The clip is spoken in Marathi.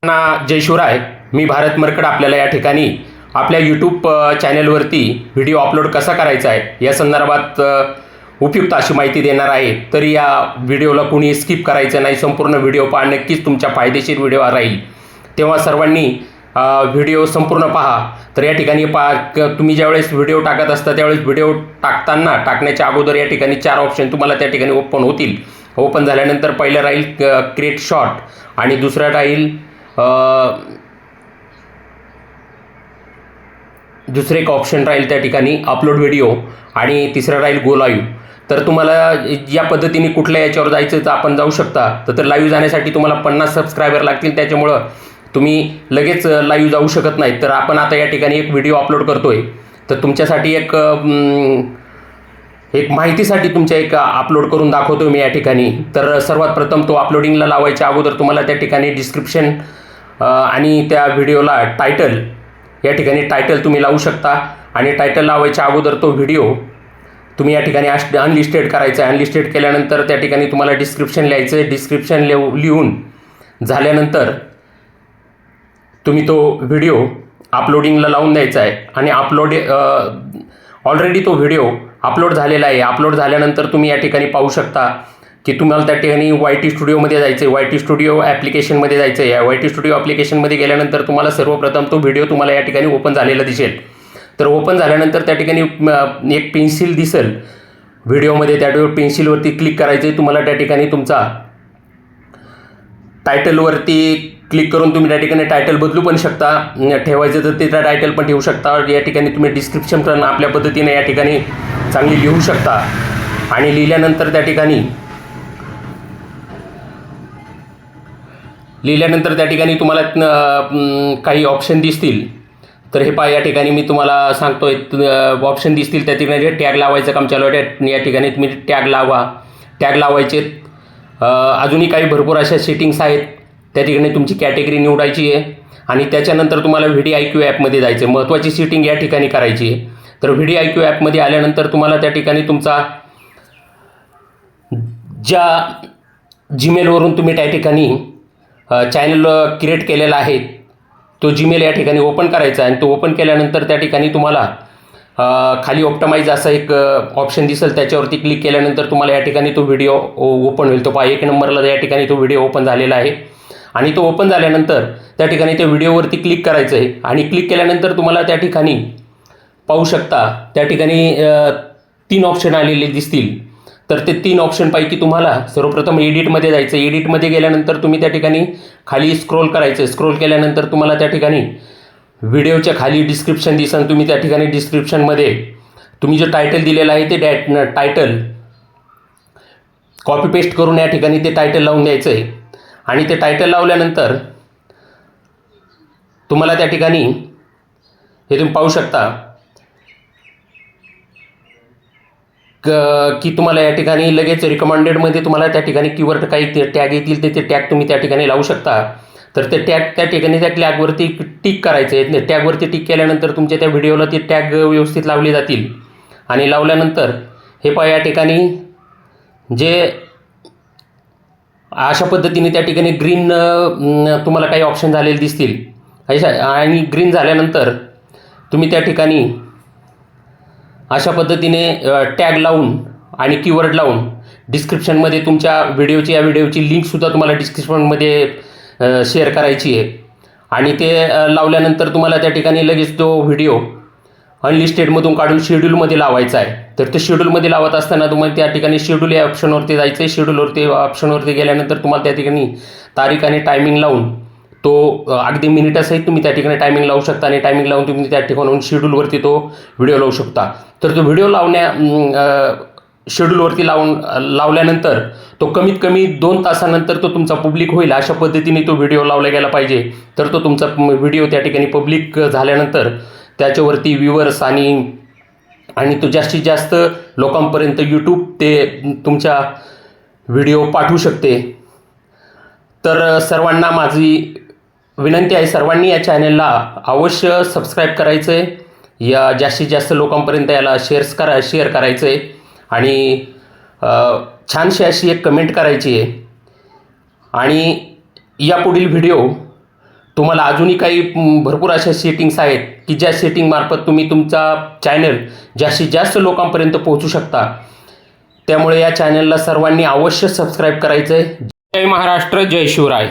जय शिवराय. मी भारत मरकड आपल्याला या ठिकाणी आपल्या यूट्यूब चॅनलवरती व्हिडिओ अपलोड कसा करायचा आहे या संदर्भात उपयुक्त अशी माहिती देणार आहे. तर या व्हिडिओला कोणी स्किप करायचं नाही, संपूर्ण व्हिडिओ पहा, नक्कीच तुमच्या फायदेशीर व्हिडिओ राहील. तेव्हा सर्वांनी व्हिडिओ संपूर्ण पहा. तर या ठिकाणी तुम्ही ज्यावेळेस व्हिडिओ टाकत असता त्यावेळेस व्हिडिओ टाकण्याच्या अगोदर या ठिकाणी 4 ऑप्शन तुम्हाला त्या ठिकाणी ओपन होतील. ओपन झाल्यानंतर पहिलं राहील क्रिएट शॉर्ट आणि दुसरं राहील दुसरे एक ऑप्शन राहील त्या ठिकाणी अपलोड व्हिडिओ आणि तिसरं राहील गो लाईव्ह. तर तुम्हाला या पद्धतीने कुठल्या याच्यावर जायचं तर आपण जाऊ शकता. तर लाईव्ह जाण्यासाठी तुम्हाला 50 सबस्क्रायबर लागतील, त्याच्यामुळं तुम्ही लगेच लाईव्ह जाऊ शकत नाही. तर आपण आता या ठिकाणी एक व्हिडिओ अपलोड करतोय, तर तुमच्यासाठी एक माहितीसाठी एक अपलोड करून दाखवतो मी या ठिकाणी. तर सर्वात प्रथम तो अपलोडिंगला लावायच्या अगोदर तुम्हाला त्या ठिकाणी डिस्क्रिप्शन आणि त्या व्हिडिओला टायटल, या ठिकाणी टायटल तुम्ही लावू शकता. आणि टायटल लावायच्या अगोदर तो व्हिडिओ तुम्ही या ठिकाणी अनलिस्टेड करायचा आहे. अनलिस्टेड केल्यानंतर त्या ठिकाणी तुम्हाला डिस्क्रिप्शन लिहायचं आहे. डिस्क्रिप्शन लिहून झाल्यानंतर तुम्ही तो व्हिडिओ अपलोडिंगला लावून द्यायचा आहे. आणि ऑलरेडी तो व्हिडिओ अपलोड झालेला आहे. अपलोड झाल्यानंतर तुम्ही या ठिकाणी पाहू शकता की तुम्हाला त्या ठिकाणी YT स्टुडिओमध्ये जायचं आहे. YT स्टुडिओ ॲप्लिकेशनमध्ये जायचं आहे. या YT स्टुडिओ ॲप्लिकेशनमध्ये गेल्यानंतर तुम्हाला सर्वप्रथम तो व्हिडिओ तुम्हाला या ठिकाणी ओपन झालेला दिसेल. तर ओपन झाल्यानंतर त्या ठिकाणी एक पेन्सिल दिसेल व्हिडिओमध्ये. त्या पेन्सिलवरती क्लिक करायचं आहे. तुम्हाला त्या ठिकाणी तुमचा टायटलवरती क्लिक करून तुम्ही त्या ठिकाणी टायटल बदलू पण शकता. ठेवायचं तर तिथं टायटल पण ठेवू शकता. या ठिकाणी तुम्ही डिस्क्रिप्शन पण आपल्या पद्धतीने या ठिकाणी चांगली लिहू शकता. आणि लिहिल्यानंतर त्या ठिकाणी तुम्हाला काही ऑप्शन दिसतील. तर हे पहा, या ठिकाणी मी तुम्हाला सांगतोय ऑप्शन दिसतील. त्या ठिकाणी टॅग लावायचं काम चालू आहे. या ठिकाणी तुम्ही टॅग लावायचे. अजूनही काही भरपूर अशा सेटिंग्स आहेत. त्या ठिकाणी तुमची कॅटेगरी निवडायची आहे आणि त्याच्यानंतर तुम्हाला VidIQ ॲपमध्ये जायचं आहे. महत्त्वाची सेटिंग या ठिकाणी करायची आहे. तर VidIQ ॲपमध्ये आल्यानंतर तुम्हाला त्या ठिकाणी तुमचा ज्या जीमेलवरून तुम्ही त्या ठिकाणी चॅनल क्रिएट केलेला आहे तो जीमेल या ठिकाणी ओपन करायचा आहे. आणि तो ओपन केल्यानंतर त्या ठिकाणी तुम्हाला खाली ऑप्टिमाइज असा एक ऑप्शन दिसेल. त्याच्यावरती क्लिक केल्यानंतर तुम्हाला या ठिकाणी तो व्हिडिओ ओपन होईल. तो पहा, 1 नंबरला या ठिकाणी तो व्हिडिओ ओपन झालेला आहे. आणि तो ओपन झाल्यानंतर त्या ठिकाणी त्या व्हिडिओवरती क्लिक करायचं आहे. आणि क्लिक केल्यानंतर तुम्हाला त्या ठिकाणी पाहू शकता त्या ठिकाणी 3 ऑप्शन आलेले दिसतील. तर ते 3 ऑप्शनपैकी तुम्हाला सर्वप्रथम एडिटमध्ये जायचं. एडिटमध्ये गेल्यानंतर तुम्ही त्या ठिकाणी खाली स्क्रोल करायचं. स्क्रोल केल्यानंतर तुम्हाला त्या ठिकाणी व्हिडिओच्या खाली डिस्क्रिप्शन दिसेल. तुम्ही त्या ठिकाणी डिस्क्रिप्शनमध्ये तुम्ही जो टायटल दिलेला आहे ते टायटल कॉपी पेस्ट करून या ठिकाणी ते टायटल लावून द्यायचं आहे. आणि ते टायटल लावल्यानंतर तुम्हाला त्या ठिकाणी हे तुम्ही पाहू शकता की तुम्हाला या ठिकाणी लगेच रिकमेंडेडमध्ये तुम्हाला त्या ठिकाणी कीवर्ड काही टॅग येतील ते टॅग तुम्ही त्या ठिकाणी लावू शकता. तर ते टॅग त्या ठिकाणी त्या टॅगवरती टिक करायचं आहे. टॅगवरती टिक केल्यानंतर तुमच्या त्या व्हिडिओला ते टॅग व्यवस्थित लावले जातील. आणि लावल्यानंतर हे पहा, या ठिकाणी जे अशा पद्धतीने त्या ठिकाणी ग्रीन तुम्हाला काही ऑप्शन झालेले दिसतील. आणि ग्रीन झाल्यानंतर तुम्ही त्या ठिकाणी अशा पद्धतीने टॅग लावून आणि कीवर्ड लावून डिस्क्रिप्शनमध्ये तुमच्या या व्हिडिओची लिंकसुद्धा तुम्हाला डिस्क्रिप्शनमध्ये शेअर करायची आहे. आणि ते लावल्यानंतर तुम्हाला त्या ठिकाणी लगेच तो व्हिडिओ अनलिस्टेडमधून काढून शेड्यूलमध्ये लावायचा आहे. तर ते शेड्यूलमध्ये लावत असताना तुम्हाला त्या ठिकाणी शेड्यूल या ऑप्शनवरती जायचं आहे. शेड्यूलवरती ऑप्शनवरती गेल्यानंतर तुम्हाला त्या ठिकाणी तारीख आणि टायमिंग लावून तो अगदी मिनिटासहित तुम्ही त्या ठिकाणी टायमिंग लावू शकता. आणि टायमिंग लावून तुम्ही त्या ठिकाणून शेड्यूलवरती तो व्हिडिओ लावू शकता. तर तो व्हिडिओ शेड्यूलवरती लावल्यानंतर तो कमीत कमी 2 तासानंतर तो तुमचा पब्लिक होईल. अशा पद्धतीने तो व्हिडिओ लावला गेला पाहिजे. तर तो तुमचा व्हिडिओ त्या ठिकाणी पब्लिक झाल्यानंतर त्याच्यावरती व्ह्यूवर्स आणि तो जास्तीत जास्त लोकांपर्यंत यूट्यूब ते तुमच्या व्हिडिओ पाठवू शकते. तर सर्वांना माझी विनंती आहे, सर्वांनी या चॅनलला अवश्य सबस्क्राईब करायचं आहे. या जास्तीत जास्त लोकांपर्यंत याला शेअर करायचं आहे. आणि छानशी अशी एक कमेंट करायची आहे. आणि यापुढील व्हिडिओ तुम्हाला अजूनही काही भरपूर अशा सेटिंग्स आहेत की ज्या सेटिंगमार्फत तुम्ही तुमचा चॅनल जास्तीत जास्त लोकांपर्यंत पोहोचू शकता. त्यामुळे या चॅनलला सर्वांनी अवश्य सबस्क्राईब करायचं आहे. जय महाराष्ट्र, जय शिवराय.